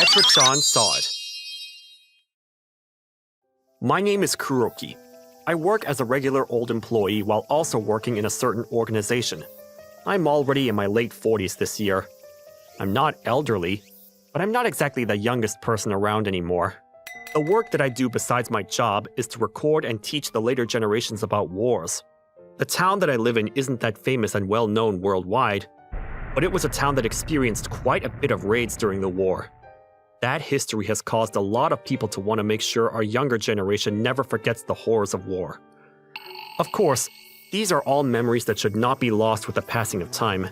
Etra-chan saw it. My name is Kuroki. I work as a regular old employee while also working in a certain organization. I'm already in my late 40s this year. I'm not elderly, but I'm not exactly the youngest person around anymore. The work that I do besides my job is to record and teach the later generations about wars. The town that I live in isn't that famous and well known worldwide, but it was a town that experienced quite a bit of raids during the war. That history has caused a lot of people to want to make sure our younger generation never forgets the horrors of war. Of course, these are all memories that should not be lost with the passing of time.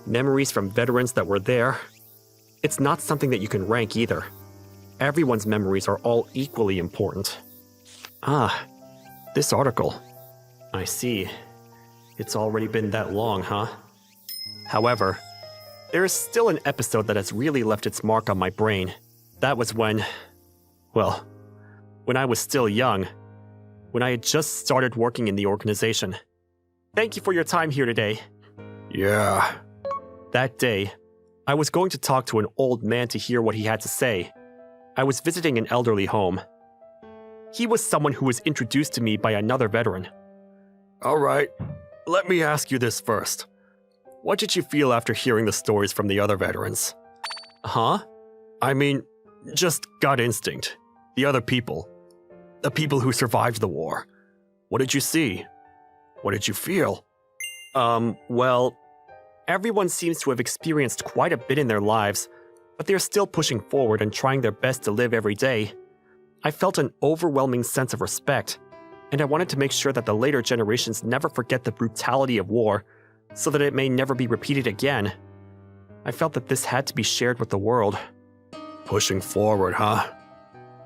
Memories from veterans that were there. It's not something that you can rank either. Everyone's memories are all equally important. Ah, this article. I see. It's already been that long, huh? However, there is still an episode that has really left its mark on my brain. That was when I was still young. When I had just started working in the organization. Thank you for your time here today. Yeah. That day, I was going to talk to an old man to hear what he had to say. I was visiting an elderly home. He was someone who was introduced to me by another veteran. All right, let me ask you this first. What did you feel after hearing the stories from the other veterans? Huh? I mean, just gut instinct. The other people. The people who survived the war. What did you see? What did you feel? Well, everyone seems to have experienced quite a bit in their lives, but they're still pushing forward and trying their best to live every day. I felt an overwhelming sense of respect, and I wanted to make sure that the later generations never forget the brutality of war, so that it may never be repeated again. I felt that this had to be shared with the world. Pushing forward, huh?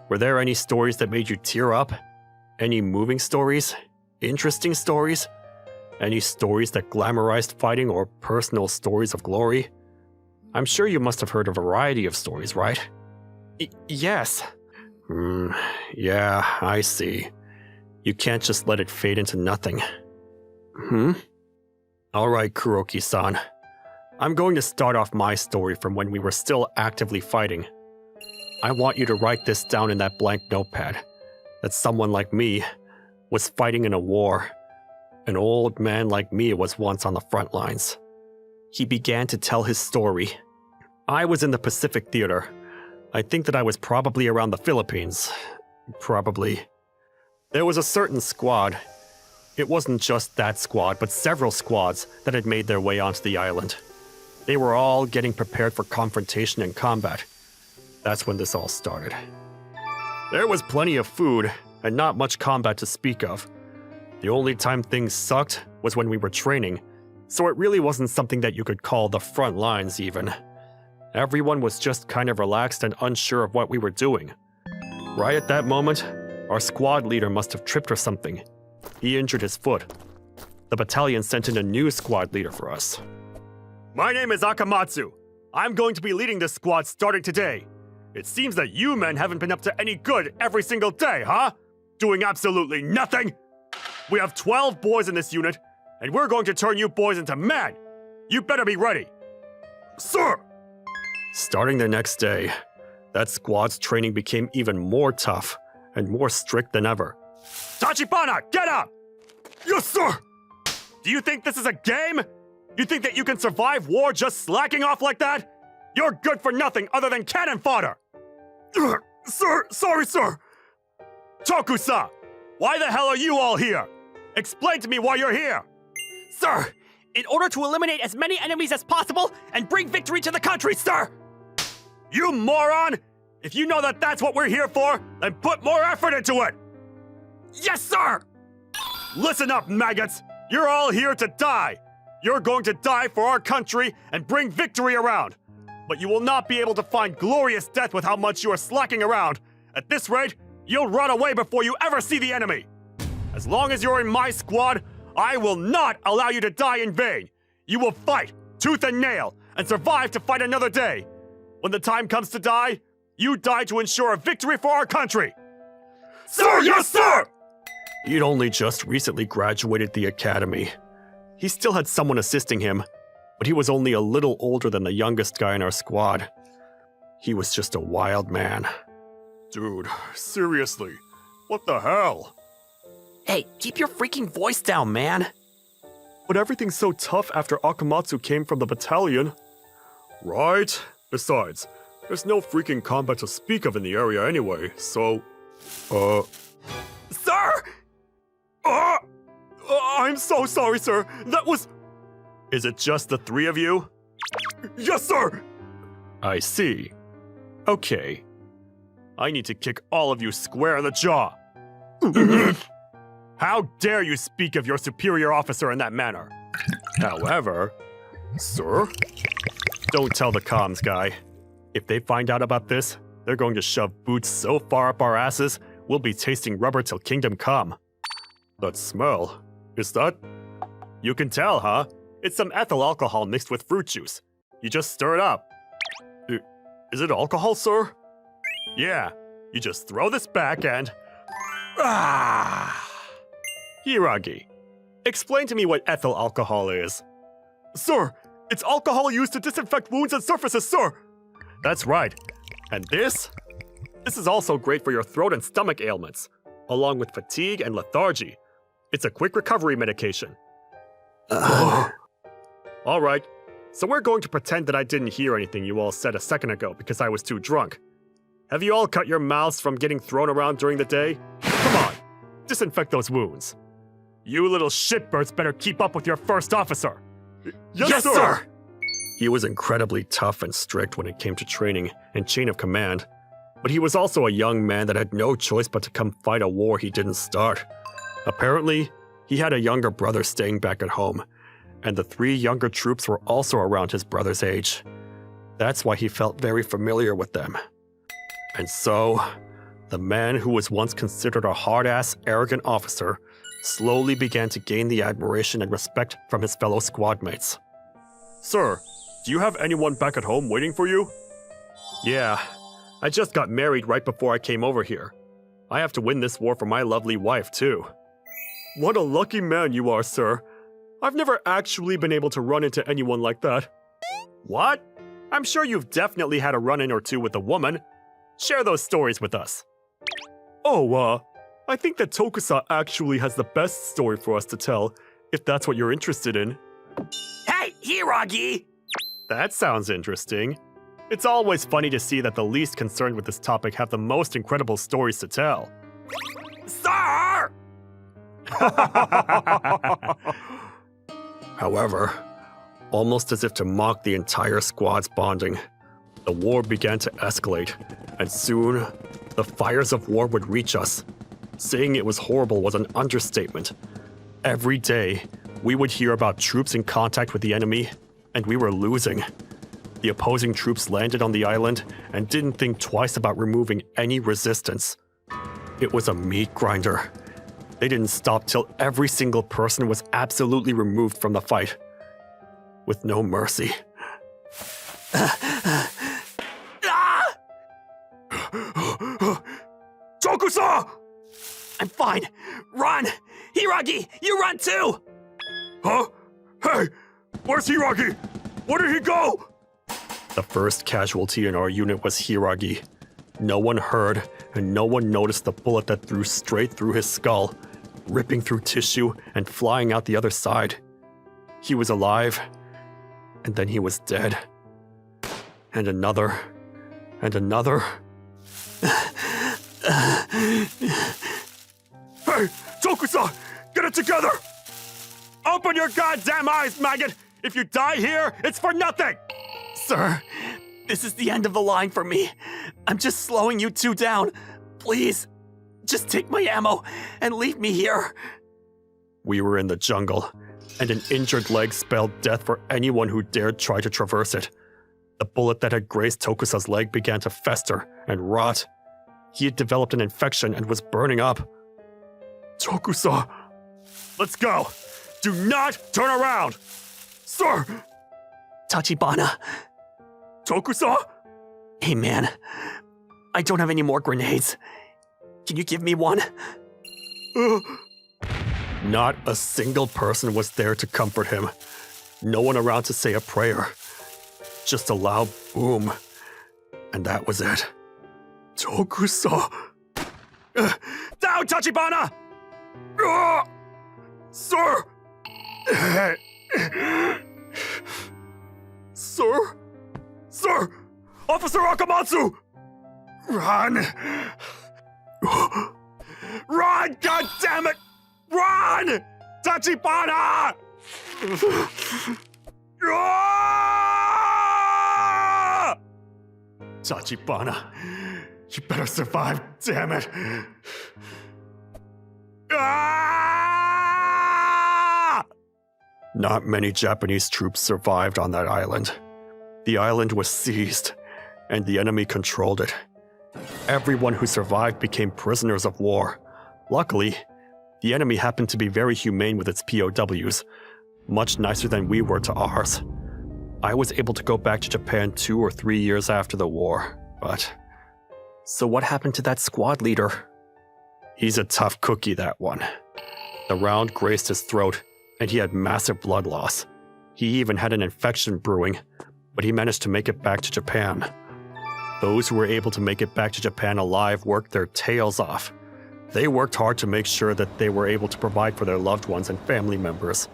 Were there any stories that made you tear up? Any moving stories? Interesting stories? Any stories that glamorized fighting or personal stories of glory? I'm sure you must have heard a variety of stories, right? Yes. Yeah, I see. You can't just let it fade into nothing. Alright, Kuroki-san. I'm going to start off my story from when we were still actively fighting. I want you to write this down in that blank notepad, that someone like me was fighting in a war. An old man like me was once on the front lines. He began to tell his story. I was in the Pacific Theater. I think that I was probably around the Philippines. Probably. There was a certain squad. It wasn't just that squad, but several squads that had made their way onto the island. They were all getting prepared for confrontation and combat. That's when this all started. There was plenty of food, and not much combat to speak of. The only time things sucked was when we were training, so it really wasn't something that you could call the front lines even. Everyone was just kind of relaxed and unsure of what we were doing. Right at that moment, our squad leader must have tripped or something. He injured his foot. The battalion sent in a new squad leader for us. My name is Akamatsu. I'm going to be leading this squad starting today. It seems that you men haven't been up to any good every single day, huh? Doing absolutely nothing? We have 12 boys in this unit, and we're going to turn you boys into men. You better be ready. Sir! Starting the next day, that squad's training became even more tough and more strict than ever. Tachibana, get up! Yes, sir! Do you think this is a game? You think that you can survive war just slacking off like that? You're good for nothing other than cannon fodder! Sir, sorry, sir! Tokusa, why the hell are you all here? Explain to me why you're here! Sir, in order to eliminate as many enemies as possible and bring victory to the country, sir! You moron! If you know that that's what we're here for, then put more effort into it! Yes, sir! Listen up, maggots! You're all here to die! You're going to die for our country and bring victory around! But you will not be able to find glorious death with how much you are slacking around. At this rate, you'll run away before you ever see the enemy! As long as you're in my squad, I will not allow you to die in vain! You will fight, tooth and nail, and survive to fight another day! When the time comes to die, you die to ensure a victory for our country! Sir, yes, sir! He'd only just recently graduated the academy. He still had someone assisting him, but he was only a little older than the youngest guy in our squad. He was just a wild man. Dude, seriously, what the hell? Hey, keep your freaking voice down, man. But everything's so tough after Akamatsu came from the battalion. Right? Besides, there's no freaking combat to speak of in the area anyway, so... Sir! I'm so sorry, sir. That was... Is it just the three of you? Yes, sir! I see. Okay. I need to kick all of you square in the jaw. How dare you speak of your superior officer in that manner? However, Sir? don't tell the comms guy. If they find out about this, they're going to shove boots so far up our asses, we'll be tasting rubber till kingdom come. That smell. Is that... You can tell, huh? It's some ethyl alcohol mixed with fruit juice. You just stir it up. Is it alcohol, sir? Yeah, you just throw this back and... Hiragi, explain to me what ethyl alcohol is. Sir, it's alcohol used to disinfect wounds and surfaces, sir! That's right. And this? This is also great for your throat and stomach ailments, along with fatigue and lethargy. It's a quick recovery medication. All right, so we're going to pretend that I didn't hear anything you all said a second ago because I was too drunk. Have you all cut your mouths from getting thrown around during the day? Come on, disinfect those wounds. You little shitbirds better keep up with your first officer. Yes, sir! He was incredibly tough and strict when it came to training and chain of command, but he was also a young man that had no choice but to come fight a war he didn't start. Apparently, he had a younger brother staying back at home, and the three younger troops were also around his brother's age. That's why he felt very familiar with them. And so, the man who was once considered a hard-ass, arrogant officer slowly began to gain the admiration and respect from his fellow squadmates. Sir, do you have anyone back at home waiting for you? Yeah, I just got married right before I came over here. I have to win this war for my lovely wife, too. What a lucky man you are, sir. I've never actually been able to run into anyone like that. What? I'm sure you've definitely had a run-in or two with a woman. Share those stories with us. Oh, I think that Tokusa actually has the best story for us to tell, if that's what you're interested in. Hey, Hiragi! That sounds interesting. It's always funny to see that the least concerned with this topic have the most incredible stories to tell. Sir! However, almost as if to mock the entire squad's bonding, the war began to escalate, and soon, the fires of war would reach us. Saying it was horrible was an understatement. Every day, we would hear about troops in contact with the enemy, and we were losing. The opposing troops landed on the island and didn't think twice about removing any resistance. It was a meat grinder. They didn't stop till every single person was absolutely removed from the fight. With no mercy. Tokusa! I'm fine. Run! Hiragi, you run too! Huh? Hey! Where's Hiragi? Where did he go? The first casualty in our unit was Hiragi. No one heard, and no one noticed the bullet that threw straight through his skull, ripping through tissue and flying out the other side. He was alive, and then he was dead. And another, and another. Hey, Tokusa! Get it together! Open your goddamn eyes, maggot! If you die here, it's for nothing! Sir, this is the end of the line for me. I'm just slowing you two down. Please, just take my ammo and leave me here. We were in the jungle, and an injured leg spelled death for anyone who dared try to traverse it. The bullet that had grazed Tokusa's leg began to fester and rot. He had developed an infection and was burning up. Tokusa! Let's go! Do not turn around! Sir! Tachibana. Tokusa? Hey man, I don't have any more grenades. Can you give me one? Not a single person was there to comfort him. No one around to say a prayer. Just a loud boom. And that was it. Tokusa! Down, Tachibana! Sir! Sir? Sir! Officer Akamatsu! Run! Run, goddammit! Run! Tachibana! Tachibana, you better survive, damn it! Not many Japanese troops survived on that island. The island was seized, and the enemy controlled it. Everyone who survived became prisoners of war. Luckily, the enemy happened to be very humane with its POWs, much nicer than we were to ours. I was able to go back to Japan 2 or 3 years after the war, but... So what happened to that squad leader? He's a tough cookie, that one. The round grazed his throat, and he had massive blood loss. He even had an infection brewing, but he managed to make it back to Japan. Those who were able to make it back to Japan alive worked their tails off. They worked hard to make sure that they were able to provide for their loved ones and family members.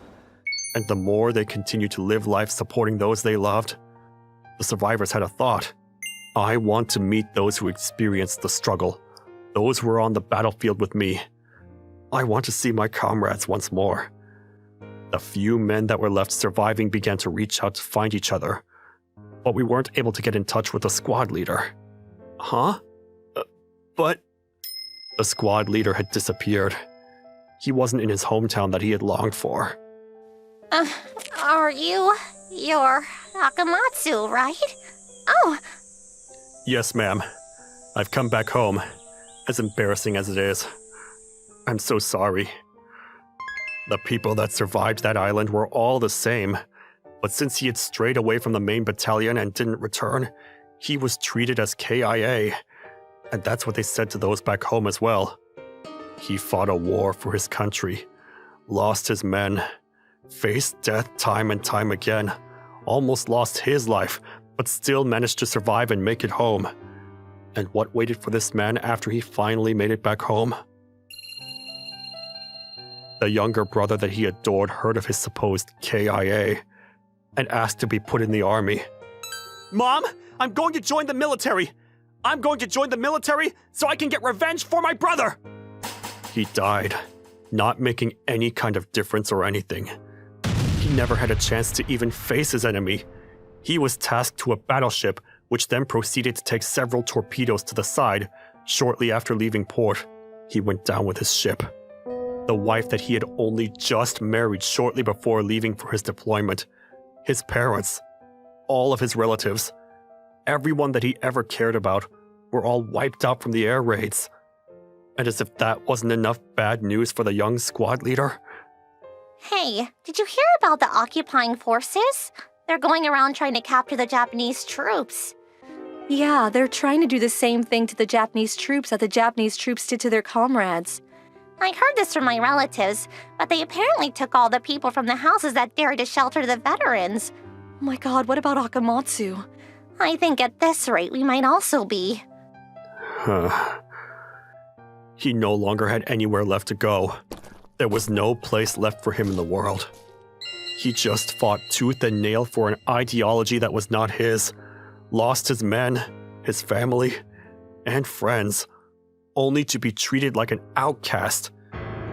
And the more they continued to live life supporting those they loved, the survivors had a thought. I want to meet those who experienced the struggle, those who were on the battlefield with me. I want to see my comrades once more. The few men that were left surviving began to reach out to find each other, but we weren't able to get in touch with the squad leader. Huh? But the squad leader had disappeared. He wasn't in his hometown that he had longed for. Are you... You're Akamatsu, right? Oh, Yes, ma'am. I've come back home, as embarrassing as it is. I'm so sorry. The people that survived that island were all the same, but since he had strayed away from the main battalion and didn't return, he was treated as KIA, and that's what they said to those back home as well. He fought a war for his country, lost his men, faced death time and time again, almost lost his life, but still managed to survive and make it home. And what waited for this man after he finally made it back home? The younger brother that he adored heard of his supposed KIA and asked to be put in the army. Mom, I'm going to join the military! I'm going to join the military so I can get revenge for my brother! He died, not making any kind of difference or anything. He never had a chance to even face his enemy. He was tasked to a battleship, which then proceeded to take several torpedoes to the side. Shortly after leaving port, he went down with his ship. The wife that he had only just married shortly before leaving for his deployment, his parents, all of his relatives, everyone that he ever cared about, were all wiped out from the air raids. And as if that wasn't enough bad news for the young squad leader, hey, did you hear about the occupying forces? They're going around trying to capture the Japanese troops. Yeah, they're trying to do the same thing to the Japanese troops that the Japanese troops did to their comrades. I heard this from my relatives, but they apparently took all the people from the houses that dared to shelter the veterans. Oh my god, what about Akamatsu? I think at this rate we might also be. He no longer had anywhere left to go. There was no place left for him in the world. He just fought tooth and nail for an ideology that was not his, lost his men, his family, and friends, only to be treated like an outcast.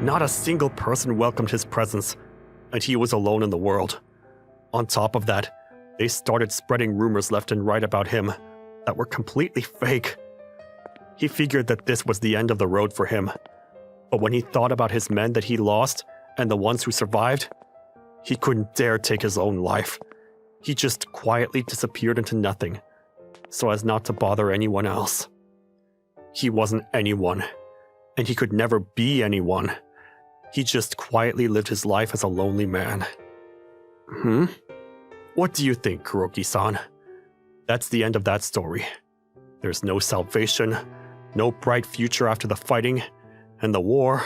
Not a single person welcomed his presence, and he was alone in the world. On top of that, they started spreading rumors left and right about him that were completely fake. He figured that this was the end of the road for him. But when he thought about his men that he lost and the ones who survived, he couldn't dare take his own life. He just quietly disappeared into nothing, so as not to bother anyone else. He wasn't anyone, and he could never be anyone. He just quietly lived his life as a lonely man. What do you think, Kuroki-san? That's the end of that story. There's no salvation, no bright future after the fighting, and the war.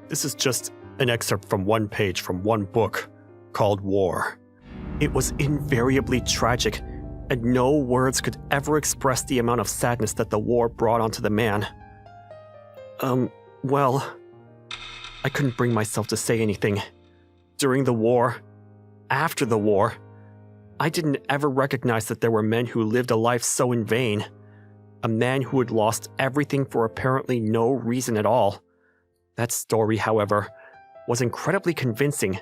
This is just an excerpt from one page from one book called War. It was invariably tragic, and no words could ever express the amount of sadness that the war brought onto the man. Well, I couldn't bring myself to say anything. During the war, after the war, I didn't ever recognize that there were men who lived a life so in vain. A man who had lost everything for apparently no reason at all. That story, however, was incredibly convincing,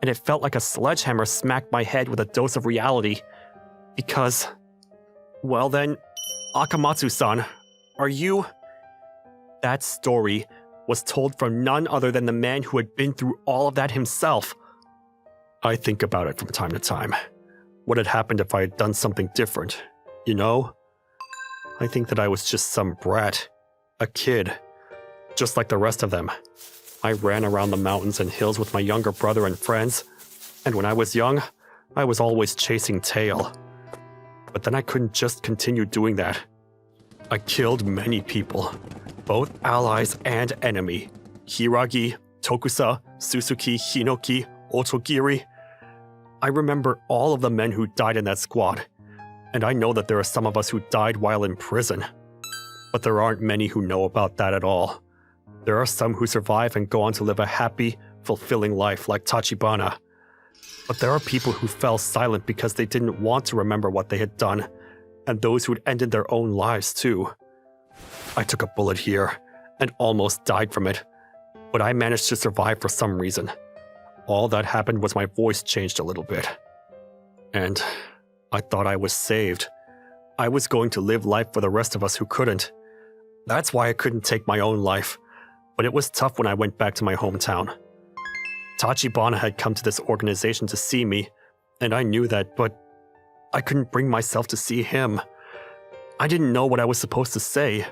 and it felt like a sledgehammer smacked my head with a dose of reality. Because, well then, Akamatsu-san, are you... That story was told from none other than the man who had been through all of that himself. I think about it from time to time. What had happened if I had done something different, you know? I think that I was just some brat, a kid, just like the rest of them. I ran around the mountains and hills with my younger brother and friends, and when I was young, I was always chasing tail. But then I couldn't just continue doing that. I killed many people, both allies and enemy. Hiragi, Tokusa, Suzuki, Hinoki, Otogiri. I remember all of the men who died in that squad, and I know that there are some of us who died while in prison. But there aren't many who know about that at all. There are some who survive and go on to live a happy, fulfilling life like Tachibana. But there are people who fell silent because they didn't want to remember what they had done, and those who had ended their own lives too. I took a bullet here, and almost died from it, but I managed to survive for some reason. All that happened was my voice changed a little bit. And I thought I was saved. I was going to live life for the rest of us who couldn't. That's why I couldn't take my own life, but it was tough when I went back to my hometown. Tachibana had come to this organization to see me, and I knew that, but I couldn't bring myself to see him. I didn't know what I was supposed to say,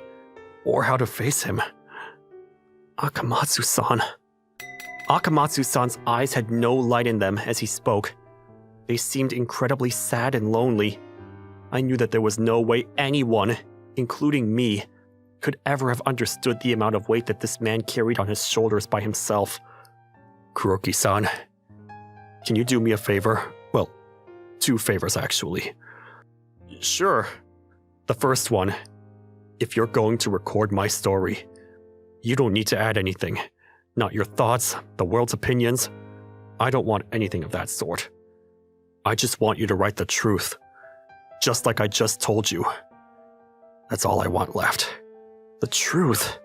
or how to face him. Akamatsu-san. Akamatsu-san's eyes had no light in them as he spoke. They seemed incredibly sad and lonely. I knew that there was no way anyone, including me, could ever have understood the amount of weight that this man carried on his shoulders by himself. Kuroki-san, can you do me a favor? Well, 2 favors actually. Sure. The first one, if you're going to record my story, you don't need to add anything. Not your thoughts, the world's opinions. I don't want anything of that sort. I just want you to write the truth, just like I just told you. That's all I want left. The truth.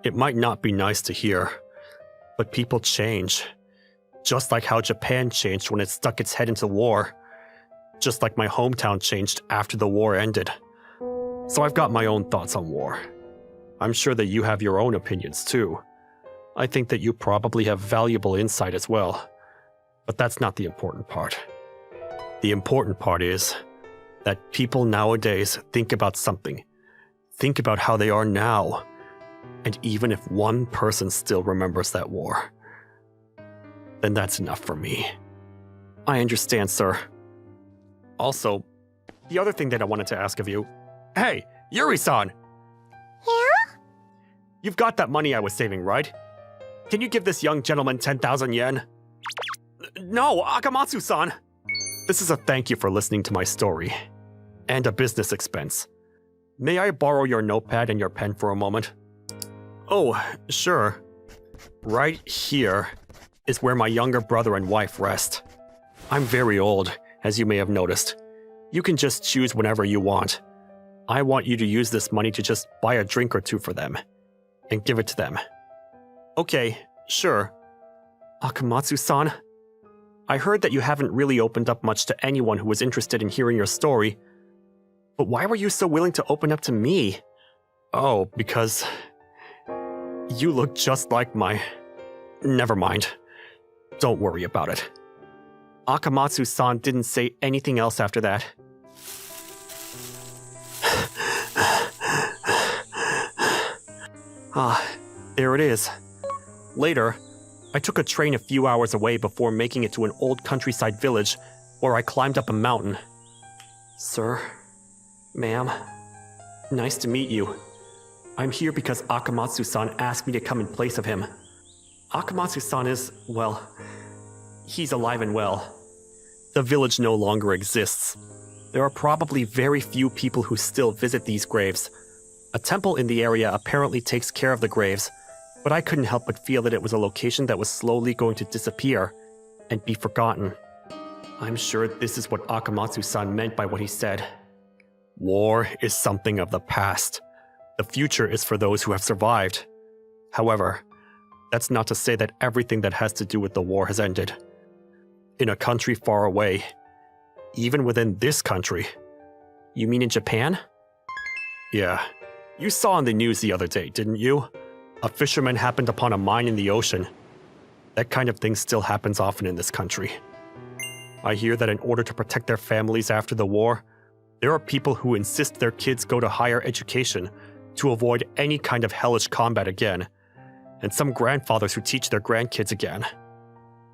It might not be nice to hear, but people change. Just like how Japan changed when it stuck its head into war. Just like my hometown changed after the war ended. So I've got my own thoughts on war. I'm sure that you have your own opinions too. I think that you probably have valuable insight as well. But that's not the important part. The important part is that people nowadays think about something. Think about how they are now. And even if one person still remembers that war, then that's enough for me. I understand, sir. Also, the other thing that I wanted to ask of you... Hey, Yuri-san! Yeah? You've got that money I was saving, right? Can you give this young gentleman 10,000 yen? No, Akamatsu-san! This is a thank you for listening to my story. And a business expense. May I borrow your notepad and your pen for a moment? Oh, sure. Right here is where my younger brother and wife rest. I'm very old, as you may have noticed. You can just choose whenever you want. I want you to use this money to just buy a drink or 2 for them, and give it to them. Okay, sure. Akamatsu-san, I heard that you haven't really opened up much to anyone who was interested in hearing your story. But why were you so willing to open up to me? Oh, because... you look just like my... Never mind. Don't worry about it. Akamatsu-san didn't say anything else after that. There it is. Later, I took a train a few hours away before making it to an old countryside village where I climbed up a mountain. Sir, ma'am, nice to meet you. I'm here because Akamatsu-san asked me to come in place of him. Akamatsu-san is, well, he's alive and well. The village no longer exists. There are probably very few people who still visit these graves. A temple in the area apparently takes care of the graves, but I couldn't help but feel that it was a location that was slowly going to disappear and be forgotten. I'm sure this is what Akamatsu-san meant by what he said. War is something of the past. The future is for those who have survived. However, that's not to say that everything that has to do with the war has ended. In a country far away, even within this country. You mean in Japan? Yeah. You saw on the news the other day, didn't you? A fisherman happened upon a mine in the ocean. That kind of thing still happens often in this country. I hear that in order to protect their families after the war, there are people who insist their kids go to higher education to avoid any kind of hellish combat again, and some grandfathers who teach their grandkids again.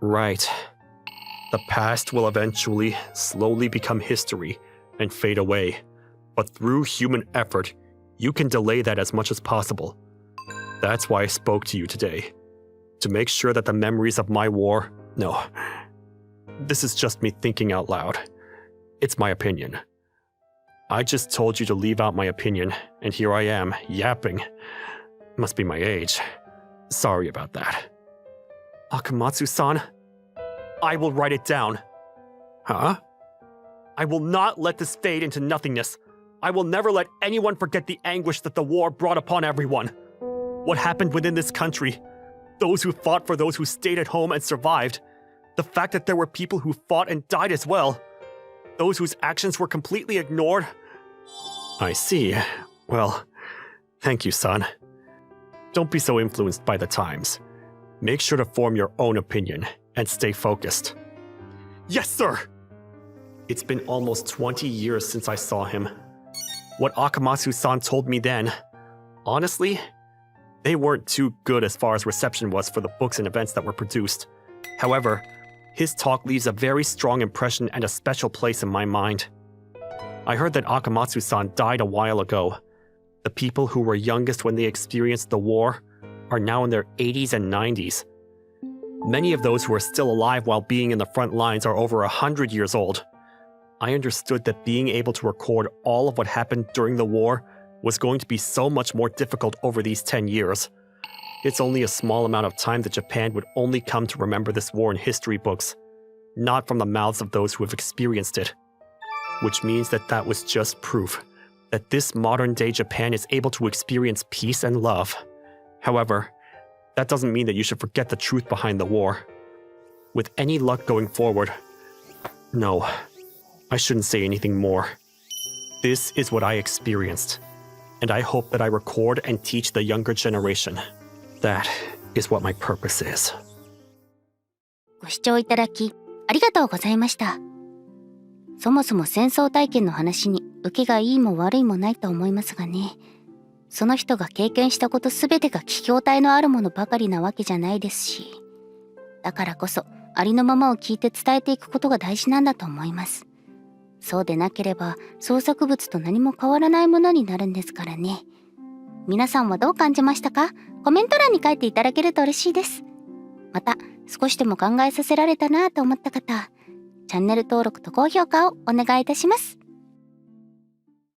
Right. The past will eventually, slowly become history and fade away, but through human effort, you can delay that as much as possible. That's why I spoke to you today. To make sure that the memories of my war... No. This is just me thinking out loud. It's my opinion. I just told you to leave out my opinion, and here I am, yapping. Must be my age. Sorry about that. Akamatsu-san, I will write it down. Huh? I will not let this fade into nothingness. I will never let anyone forget the anguish that the war brought upon everyone. What happened within this country, those who fought for those who stayed at home and survived, the fact that there were people who fought and died as well, those whose actions were completely ignored. I see. Well, thank you, son. Don't be so influenced by the times. Make sure to form your own opinion and stay focused. Yes, sir! It's been almost 20 years since I saw him. What Akamatsu-san told me then, honestly, they weren't too good as far as reception was for the books and events that were produced. However, his talk leaves a very strong impression and a special place in my mind. I heard that Akamatsu-san died a while ago. The people who were youngest when they experienced the war are now in their 80s and 90s. Many of those who are still alive while being in the front lines are over 100 years old. I understood that being able to record all of what happened during the war was going to be so much more difficult over these 10 years. It's only a small amount of time that Japan would only come to remember this war in history books, not from the mouths of those who have experienced it. Which means that that was just proof that this modern-day Japan is able to experience peace and love. However, that doesn't mean that you should forget the truth behind the war. With any luck going forward, no, I shouldn't say anything more. This is what I experienced, and I hope that I record and teach the younger generation. That is what my purpose is. ご視聴いただきありがとうございました。そもそも戦争体験の話に受けがいいも悪いもないと思いますがね。その人が経験したことすべてが聞き応えのあるものばかりなわけじゃないですし。だからこそありのままを聞いて伝えていくことが大事なんだと思います。そうでなければ創作物と何も変わらないものになるんですからね。皆さんはどう感じましたか？コメント欄に書いていただけると嬉しいです。また少しでも考えさせられたなと思った方、チャンネル登録と高評価をお願いいたします。